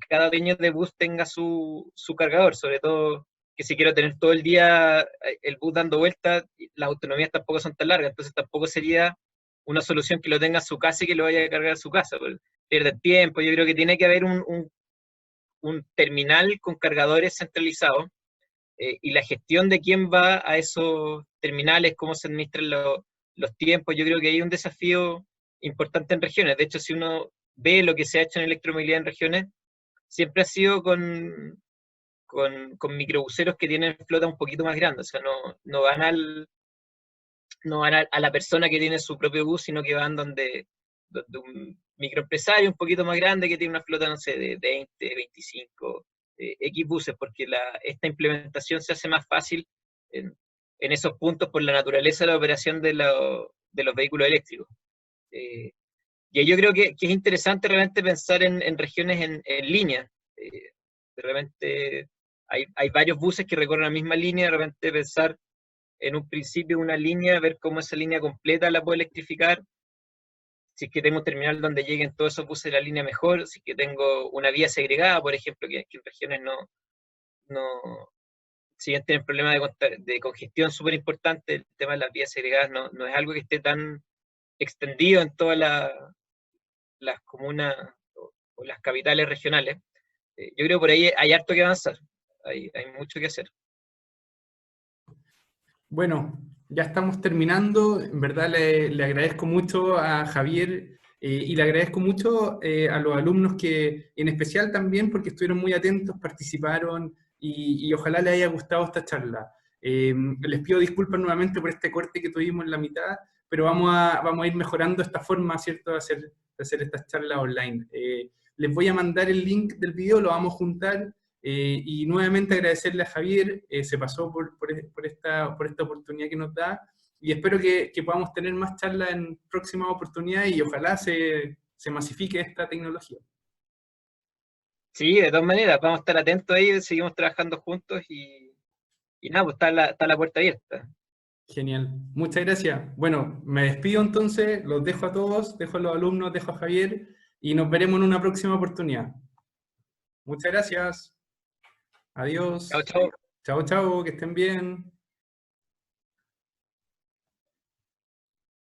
cada dueño de bus tenga su cargador, sobre todo que si quiero tener todo el día el bus dando vueltas, las autonomías tampoco son tan largas, entonces tampoco sería una solución que lo tenga en su casa y que lo vaya a cargar a su casa, pierde tiempo. Yo creo que tiene que haber un terminal con cargadores centralizados, y la gestión de quién va a esos terminales, cómo se administran los tiempos. Yo creo que hay un desafío importante en regiones. De hecho, si uno ve lo que se ha hecho en electromovilidad en regiones, siempre ha sido con microbuseros que tienen flota un poquito más grande. O sea, no van a la persona que tiene su propio bus, sino que van donde un microempresario un poquito más grande que tiene una flota, no sé, de 20, 25 X buses, porque esta implementación se hace más fácil en esos puntos por la naturaleza de la operación de los vehículos eléctricos. Y yo creo que es interesante realmente pensar en regiones en línea. De repente hay varios buses que recorren la misma línea, de repente pensar en un principio una línea, ver cómo esa línea completa la puedo electrificar. Si es que tengo un terminal donde lleguen todos esos buses de la línea, mejor. Si es que tengo una vía segregada, por ejemplo, que en regiones si bien tienen problemas de congestión súper importante, el tema de las vías segregadas no es algo que esté tan extendido en todas las comunas o las capitales regionales. Yo creo que por ahí hay harto que avanzar, hay mucho que hacer. Bueno, ya estamos terminando. En verdad le agradezco mucho a Javier y le agradezco mucho a los alumnos que, en especial también porque estuvieron muy atentos, participaron y ojalá les haya gustado esta charla. Les pido disculpas nuevamente por este corte que tuvimos en la mitad, pero vamos a ir mejorando esta forma, ¿cierto?, de hacer estas charlas online. Les voy a mandar el link del video, lo vamos a juntar. Y nuevamente agradecerle a Javier, se pasó por esta oportunidad que nos da, y espero que podamos tener más charlas en próximas oportunidades y ojalá se masifique esta tecnología. Sí, de todas maneras, vamos a estar atentos ahí, seguimos trabajando juntos y nada, pues está la puerta abierta. Genial, muchas gracias. Bueno, me despido entonces, los dejo a todos, dejo a los alumnos, dejo a Javier y nos veremos en una próxima oportunidad. Muchas gracias. Adiós. Chao, chao. Chao, chao, que estén bien.